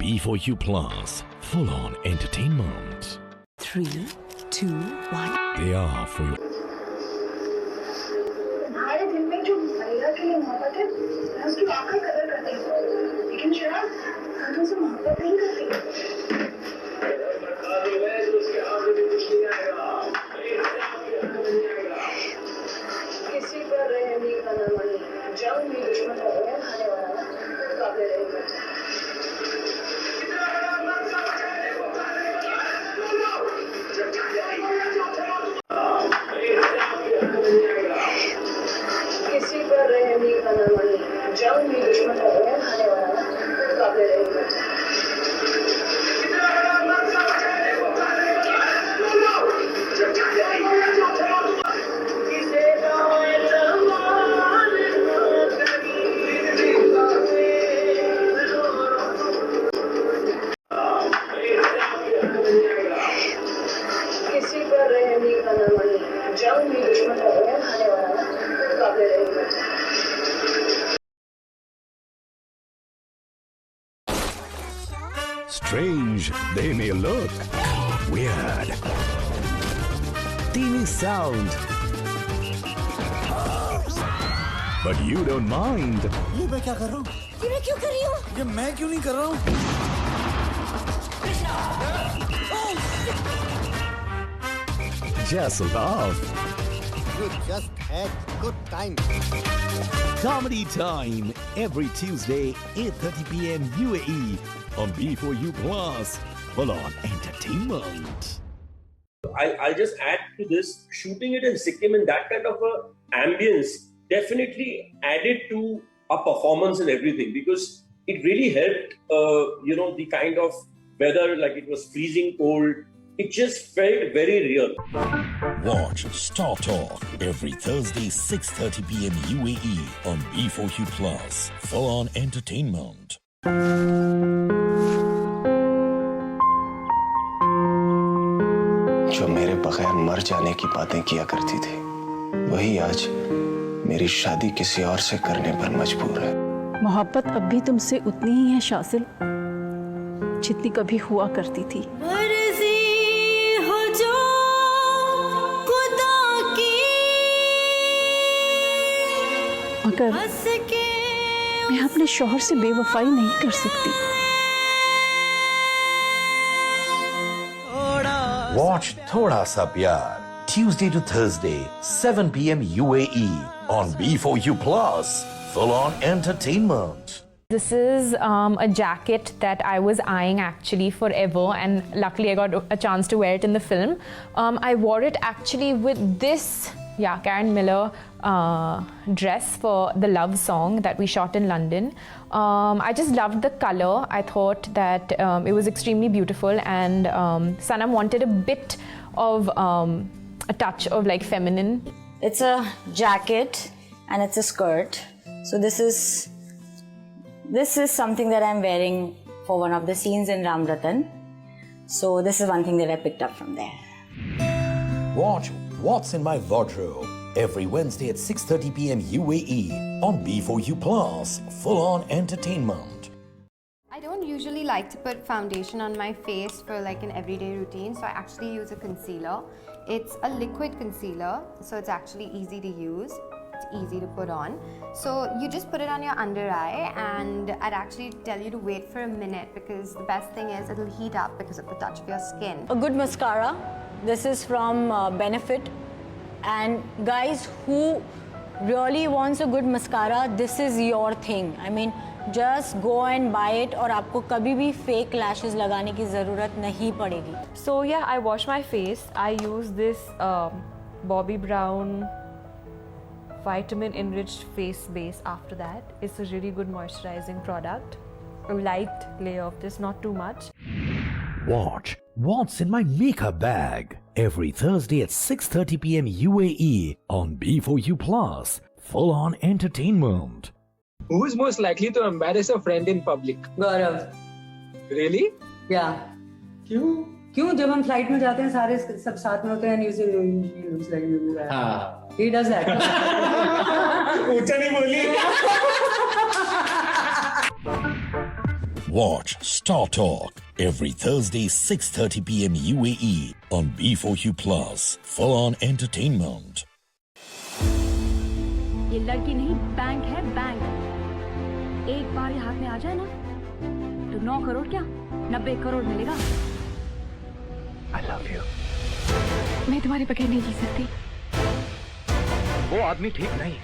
B4U Plus, full on entertainment. 3, 2, 1. They are for your. हमारे दिल में जो महिला के लिए मोहब्बत है, मैं उसकी आकर कदर करती हूँ, लेकिन शराब हम से मोहब्बत नहीं करती। किसी पर रहने का न मनी, जंग में दुश्मन को खाने वाला काबिल रहेगा। किसी पर रहने का न मनी, जंग में दुश्मन को खाने वाला काबिल रहेगा। किसी पर रहने का न मनी, जंग में दुश्मन को खाने वाला काबिल रहेगा। Strange, they may look weird. Teeny sound, but you don't mind. ये मैं क्या कर रहा हूँ? ये मैं क्यों कर रही हूँ? ये मैं क्यों नहीं कर रहा हूँ? Just laugh. You just had good time. Comedy time every Tuesday, 8:30 p.m. UAE on B4U Plus. Full on entertainment. I'll just add to this, shooting it in Sikkim in that kind of a ambience definitely added to our performance and everything, because it really helped, the kind of weather, like it was freezing cold. It just felt very real. Watch Star Talk every Thursday, 6:30 p.m. UAE on B4U Plus. Full on entertainment. जो मेरे बगैर मर जाने की बातें किया करती थी, वही आज मेरी शादी किसी और से करने पर मजबूर है। मोहब्बत अब भी तुमसे उतनी ही है शासिल, जितनी कभी हुआ करती थी। मगर मैं अपने शौहर से बेवफाई नहीं कर सकती। Watch Thoda Sa Pyar Tuesday to Thursday, 7 p.m. UAE on B4U Plus. Full on entertainment. This is a jacket that I was eyeing actually forever, and luckily I got a chance to wear it in the film. I wore it actually with this Karen Miller dress for the Love song that we shot in London. I just loved the color. I thought that it was extremely beautiful, and Sanam wanted a bit of a touch of like feminine. It's a jacket and it's a skirt. So this is something that I'm wearing for one of the scenes in Ram Ratan. So this is one thing that I picked up from there. Watch What's in My Wardrobe every Wednesday at 6:30 p.m. UAE on B4U Plus. Full on entertainment. I don't usually like to put foundation on my face for like an everyday routine, so I actually use a concealer. It's a liquid concealer, so it's actually easy to use. It's easy to put on. So you just put it on your under eye, and I'd actually tell you to wait for a minute, because the best thing is it'll heat up because of the touch of your skin. A good mascara. This is from Benefit. And guys who really wants a good mascara, this is your thing. I mean, just go and buy it, और आपको कभी भी fake lashes लगाने की ज़रूरत नहीं पड़ेगी. So yeah, I wash my face. I use this Bobbi Brown vitamin enriched face base after that. It's a really good moisturizing product. A light layer of this, not too much. Watch What's in My Makeup Bag every Thursday at 6:30 p.m. UAE on B4U Plus. Full on entertainment. Who is most likely to embarrass a friend in public? Gaurav. Really? Yeah. क्यों जब हम flight में जाते हैं सारे सब साथ में होते हैं, he does that. ऊंचा नहीं बोली. Watch Star Talk every Thursday 6:30 p.m. UAE on B4U Plus. Full on entertainment. ये लड़की नहीं बैंक है, बैंक। एक बार ये हाथ में आ जाए ना तो 9 करोड़ क्या 90 करोड़ मिलेगा। I love you. मैं तुम्हारे बगैर नहीं जी सकती। वो आदमी ठीक नहीं।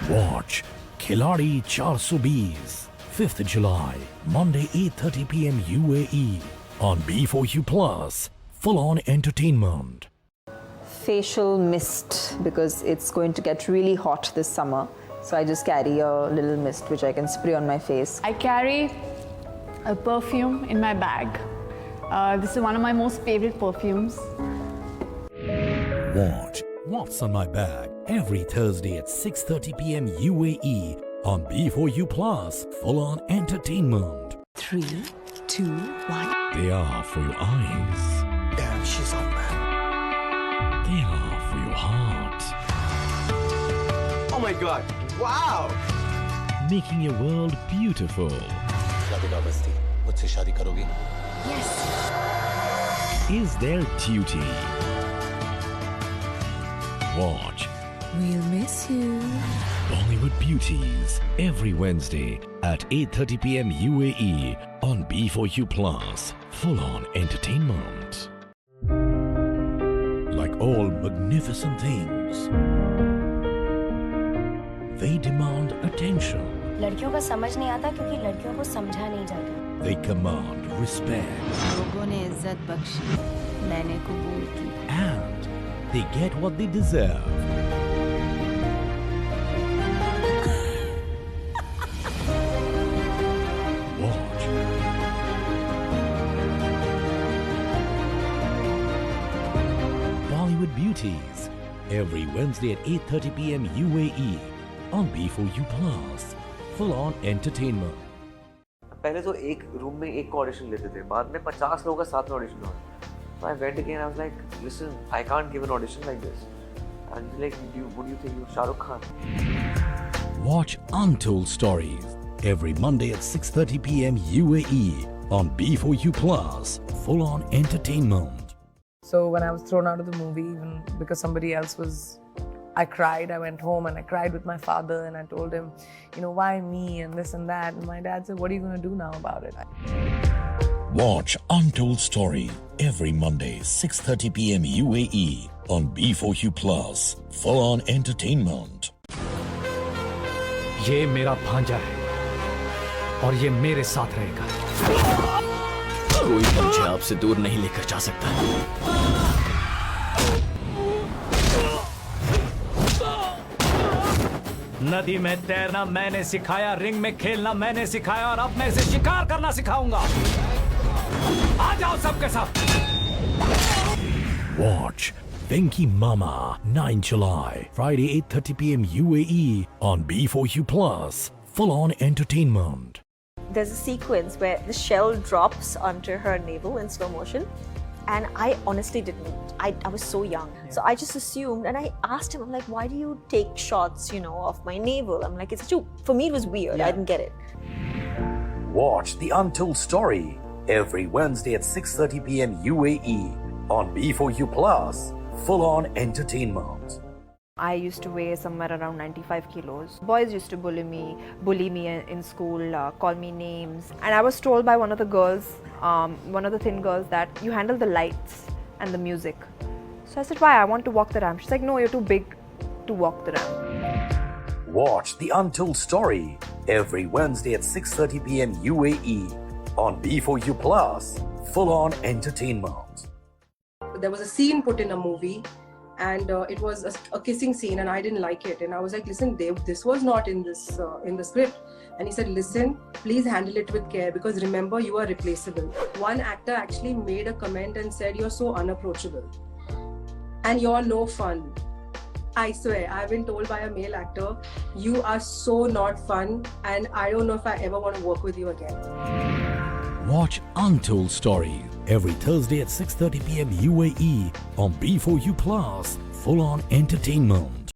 Watch Khiladi 420 5th July, Monday 8:30 p.m. UAE on B4U Plus. Full on entertainment. Facial mist because it's going to get really hot this summer. So I just carry a little mist which I can spray on my face. I carry a perfume in my bag. This is one of my most favorite perfumes. Watch What's on My Bag every Thursday at 6:30 p.m. UAE on B4U Plus. Full on entertainment. 3, 2, 1. They are for your eyes. Damn, she's hot, man. They are for your heart. Oh my God! Wow! Making your world beautiful. शादी का बस्ती, मुझसे शादी करोगी? Yes. Is their duty. Watch We'll miss you. Bollywood Beauties every Wednesday at 8:30 p.m. UAE on B4U Plus. Full on entertainment. Like all magnificent things, they demand attention. लड़कियों का समझ नहीं आता क्योंकि लड़कियों को समझा नहीं जाता। They command respect. लोगों ने इज्जत बख्शी, मैंने कबूल की। And they get what they deserve. Watch Bollywood Beauties every Wednesday at 8:30 p.m. UAE on B4U Plus. Full on entertainment. पहले तो एक रूम में एक ऑडिशन लेते थे, बाद में 50 लोगों का साथ में ऑडिशन हुआ। So I went again. I was like, listen, I can't give an audition like this. And he's like, what do you think? You're Shah Rukh Khan. Watch Untold Stories every Monday at 6:30 p.m. UAE on B4U Plus. Full on entertainment. So when I was thrown out of the movie, even because somebody else was, I cried. I went home and I cried with my father and I told him, why me and this and that. And my dad said, what are you going to do now about it? Watch Untold Story every Monday 6:30 p.m. UAE on B4U Plus. Full on entertainment. ये मेरा भांजा है और ये मेरे साथ रहेगा। कोई मुझे आपसे दूर नहीं लेकर जा सकता। नदी में तैरना मैंने सिखाया, रिंग में खेलना मैंने सिखाया और अब मैं इसे शिकार करना सिखाऊंगा। आ जाओ सबके सब। Watch Venki Mama 9 July, Friday 8:30 p.m. UAE on B4U Plus. Full on entertainment. There's a sequence where the shell drops onto her navel in slow motion. And I honestly didn't. I was so young. So I just assumed, and I asked him, I'm like, why do you take shots, of my navel? I'm like, for me it was weird. I didn't get it. Watch The Untold Story every Wednesday at 6:30 p.m. UAE on B4U Plus. Full on entertainment. I used to weigh somewhere around 95 kilos. Boys used to bully me in school, call me names. And I was told by one of the girls, one of the thin girls, that you handle the lights and the music. So I said, why? I want to walk the ramp. She's like, no, you're too big to walk the ramp. Watch The Untold Story every Wednesday at 6:30 p.m. UAE on B4U Plus. Full on entertainment. There was a scene put in a movie and it was a kissing scene and I didn't like it. And I was like, listen, Dave, this was not in the script. And he said, listen, please handle it with care because remember, you are replaceable. One actor actually made a comment and said, you're so unapproachable and you're no fun. I swear, I've been told by a male actor, you are so not fun and I don't know if I ever want to work with you again. Watch Untold Story every Thursday at 6:30 p.m. UAE on B4U Plus. full on entertainment.